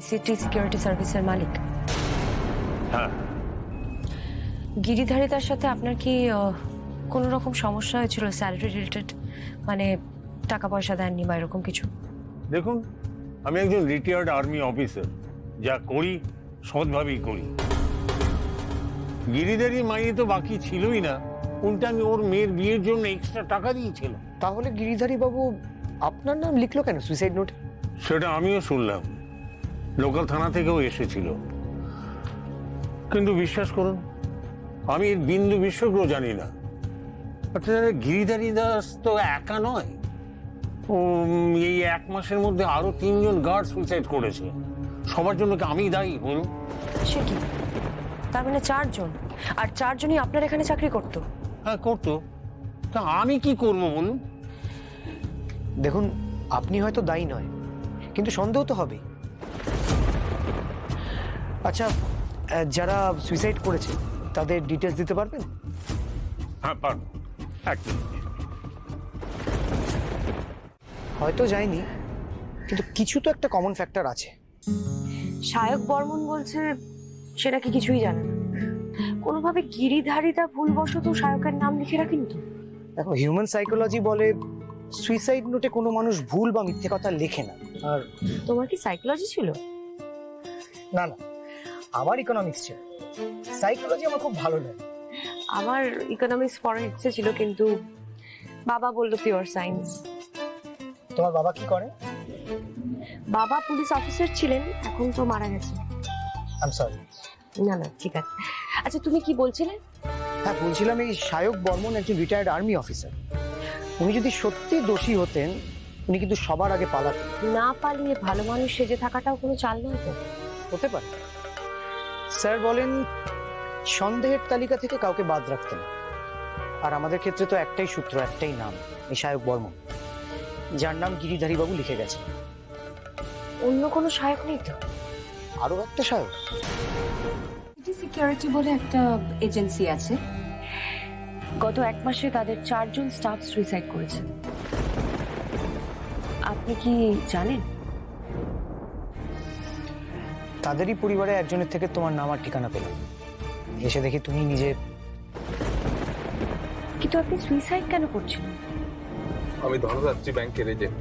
City security সার্ভিসের মালিক? হ্যাঁ। গিরিধারীদার সাথে আপনার কি কোনো রকম সমস্যা হয়েছিল স্যালারি রিলেটেড, মানে টাকা পয়সা দেননি বা এরকম কিছু? দেখুন, আমি একজন রিটায়ার্ড আর্মি অফিসার, যা করি সৎভাবেই করি। গিরিধারী মাইনে তো বাকি ছিলই না, উল্টা আমি ওর মেয়ের বিয়ের জন্য এক্সট্রা টাকা দিয়েছিলাম। তাহলে গিরিধারী বাবু আপনার নাম লিখলো কেন সুইসাইড নোটে? সেটা আমিও শুনলাম, লোকাল থানা থেকেও এসেছিল। কিন্তু বিশ্বাস করুন, আমি এর বিন্দু বিশ্বগ্রহ জানি না। গিরিধারী দাস তো একা নয়, ও এই 1 মাসের মধ্যে আরো 3 জন গার্ড সুইসাইড করেছে। সবার জন্য কি আমি দায়ী বলুন? সে কি, তার মানে 4 জন? আর 4 জনই আপনার এখানে চাকরি করতো? হ্যাঁ করতো, তা আমি কি করবো বলুন? দেখুন, আপনি হয়তো দায়ী নয়, কিন্তু সন্দেহ তো হবেই। আচ্ছা, যারা সুইসাইড করেছে তাদের ডিটেলস দিতে পারবেন? হ্যাঁ পারবো, এক মিনিট। হয়তো যায়নি, কিন্তু কিছু তো একটা কমন ফ্যাক্টর আছে। সায়ক বর্মন বলছে সেটা কি কিছুই জানে না। কোনোভাবে গিরিধারীদা ভুলবশত সায়কের নাম লিখে রাখেনি তো? দেখো, হিউম্যান সাইকোলজি বলে সুইসাইড নোটে কোনো মানুষ ভুল বা মিথ্যে কথা লেখে না। আর তোমার কি সাইকোলজি ছিল? না না, আমার ইকোনমিক্স ছিল। সাইকোলজি আমার খুব ভালো লাগে। আমার ইকোনমিক্স পড়ার ইচ্ছে ছিল, কিন্তু বাবা বলল পিওর সায়েন্স। তোমার বাবা কি করে? বাবা পুলিশ অফিসার ছিলেন, এখন তো মারা গেছে। I am sorry. না না, ঠিক আছে। আচ্ছা, তুমি কি বলছিলে? হ্যাঁ, বলছিলাম এই সায়ক বর্মন একজন রিটায়ার্ড আর্মি অফিসার। উনি যদি সত্যি দোষী হতেন, উনি কিন্তু সবার আগে পালাতেন। না পালিয়ে ভালো মানুষ সেজে থাকাটাও কোনো চাল নয় তো? হতে পারে। স্যার বলেন সন্দেহের তালিকা থেকে কাউকে বাদ রাখতেন। আর আমাদের ক্ষেত্রে তো একটাই সূত্র, একটাই নাম, এই সায়ক বর্মন, যার নাম গিরিধারী বাবু লিখে গেছে। অন্য কোনো সায়ক নেই তো? আরো একটা সায়ক? সিটি সিকিউরিটি বলে একটা এজেন্সি আছে, গত 1 মাসে তাদের 4 জন স্টাফ সুইসাইড করেছে। আপনি কি জানেন? তাদেরই পরিবারে একজনের থেকে তোমার নাম আর ঠিকানা পেলাম। এসে দেখি তুমি নিজে। কিন্তু আপনি সুইসাইড কেন করছেন? আমি ধনযাত্রী ব্যাংকের এজেন্ট।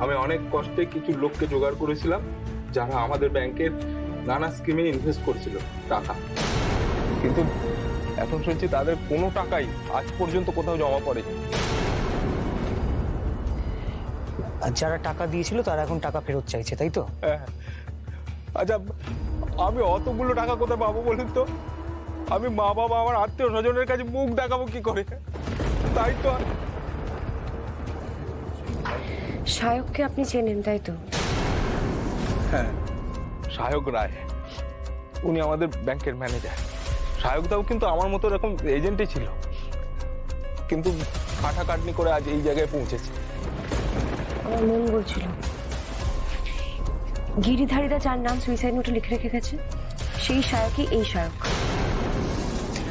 আমি অনেক কষ্টে কিছু লোককে জোগাড় করেছিলাম, যারা আমাদের ব্যাংকের নানা স্কিমে ইনভেস্ট করছিল টাকা। কিন্তু এখন শুনছি তাদের কোনো টাকাই আজ পর্যন্ত কোথাও জমা পড়েনি। আর যারা টাকা দিয়েছিল তারা এখন টাকা ফেরত চাইছে, তাই তো? হ্যাঁ। আচ্ছা, আমি অতগুলো টাকা কোথায় পাবো বলুন তো? আমি মা বাবা আমার আত্মীয় স্বজনের কাছে মুখ দেখাবো কি করে? তাই তো। সায়ককে আপনি চেনেন, তাই তো? হ্যাঁ, সায়ক রায়, উনি আমাদের ব্যাংকের ম্যানেজার। সায়কদাও কিন্তু আমার মতো এরকম এজেন্টই ছিল, কিন্তু খাটাখাটনি করে আজ এই জায়গায় পৌঁছেছে। আমার মন বলছিল গিরিধারীদা যার নাম সুইসাইড নোটে লিখে রেখে গেছে, সেই সায়কই এই সায়ক।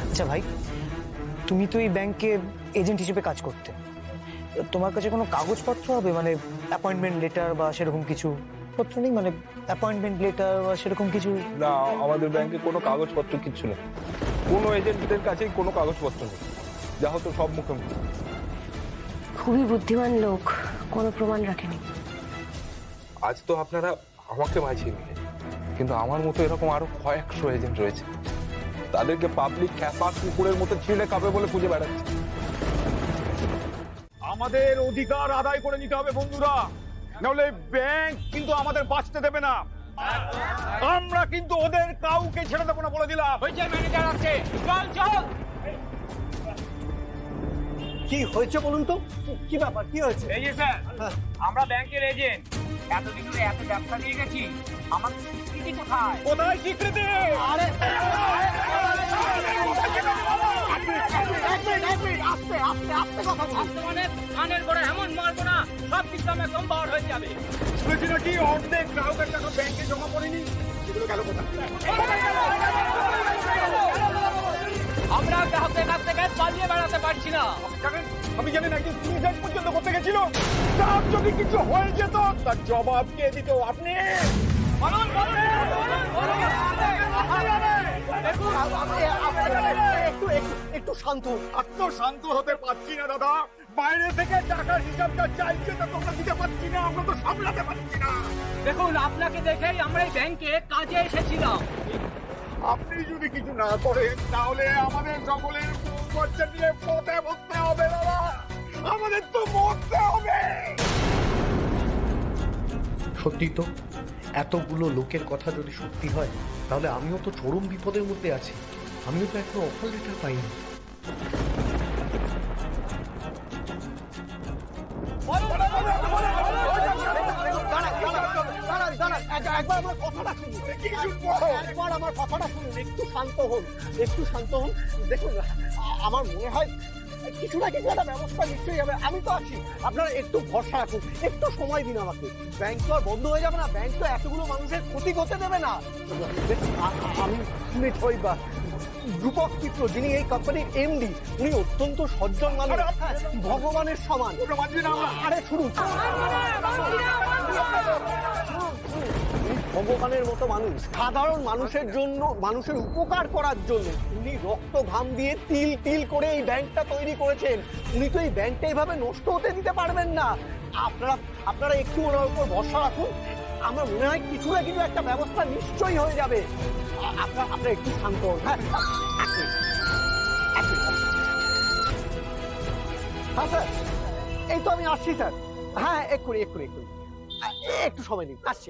আচ্ছা ভাই, তুমি তো এই ব্যাংকে এজেন্ট হিসেবে কাজ করতে, তোমার কাছে কোনো কাগজপত্র হবে, মানে অ্যাপয়েন্টমেন্ট লেটার বা সেরকম কিছু পত্র নেই? মানে অ্যাপয়েন্টমেন্ট লেটার বা সেরকম কিছু? না, আমাদের ব্যাংকে কোনো কাগজপত্র কিচ্ছু নেই। কোনো এজেন্টদের কাছেই কোনো কাগজপত্র নেই, যা হতো সব মুখে মুখে। খুবই বুদ্ধিমান লোক, কোনো প্রমাণ রাখেনি। আজ তো আপনারা আমাকে বাঁচিয়ে নিলেন, কিন্তু আমার মতো এরকম আরো কয়েকশো এজেন্ট রয়েছে। তাদেরকে পাবলিক খ্যাপা কুকুরের মতো ছিঁড়ে খাবে বলে খুঁজে বেড়াচ্ছে। আমাদের অধিকার আদায় করে নিতে হবে বন্ধুরা, নাহলে ব্যাংক কিন্তু আমাদের বাঁচতে দেবে না। আমরা কিন্তু ওদের কাউকে ছেড়ে দেবো না, বলে দিলাম। ম্যানেজার আছে, চল চল। কি হয়েছে বলুন তো? কি ব্যাপার, কি হয়েছে? এই যে স্যার, আমরা ব্যাংকের এজেন্ট, এতদিন ধরে এত ব্যবসা দিয়ে গেছি, আমার স্বীকৃতি কোথায়? কোথায় স্বীকৃতি? আরে কানের করে এমন মারবো না, সব কিছু একদম বার হয়ে যাবে। শুনেছি নাকি অর্ধেক গ্রাহকের টাকা ব্যাংকে জমা পড়েনি, সেগুলো গেল কোথায়? আমরা গ্রাহকদের কাছ থেকে পালিয়ে বেড়াতে পারছি না। আমি জানি না, একজন সুইসাইড পর্যন্ত করতে গেছিল। তার যদি কিছু হয়ে যেত, তার জবাব কে দিত? আপনি। একটু শান্ত শান্ত হতে পারছি না দাদা। বাইরে থেকে টাকার হিসাবটা চাইছে তো তোমরা দিতে পারছি না, আমরা তো সামলাতে পারছি না। দেখুন, আপনাকে দেখেই আমরা এই ব্যাংকে কাজে এসেছিলাম। আপনি যদি কিছু না করেন তাহলে আমাদের সকলের খরচা নিয়ে পথে বসতে হবে দাদা, আমাদের তো মরতে হবে। সত্যি তো, এতগুলো লোকের কথা যদি সত্যি হয় তাহলে আমিও তো চরম বিপদের মধ্যে আছি। আমিও তো এখনো অফার লেটার পাইনি। একবার আমার কথাটা শুনুন, একবার আমার কথাটা শুনুন, একটু শান্ত হন, একটু শান্ত হন। দেখুন, আমার মনে হয় কিছু না কিছু একটা ব্যবস্থা নিশ্চয়ই হবে। আমি তো আছি, আপনারা একটু ভরসা রাখুন, একটু সময় দিন আমাকে। ব্যাংক তো আর বন্ধ হয়ে যাবে না, ব্যাংক তো এতগুলো মানুষের ক্ষতি করতে দেবে না। দেখুন, আমি সুমিত হই বা রূপক চিত্র, যিনি এই কোম্পানির এমডি, উনি অত্যন্ত সজ্জন মানুষ, ভগবানের সমান। আরে শুনুন, ভগবানের মতো মানুষ, সাধারণ মানুষের জন্য, মানুষের উপকার করার জন্য উনি রক্ত ঘাম দিয়ে তিল তিল করে এই ব্যাংকটা তৈরি করেছেন। উনি তো এই ব্যাংকটা এইভাবে নষ্ট হতে দিতে পারবেন না। আপনারা একটু ওনার উপর ভরসা রাখুন, আমার মনে হয় কিছু না কিছু একটা ব্যবস্থা নিশ্চয়ই হয়ে যাবে। আপনারা একটু শান্ত হন। হ্যাঁ স্যার, এই তো আমি আসছি স্যার। হ্যাঁ, এক্ষুনি একটু সময় দিন, আসছি।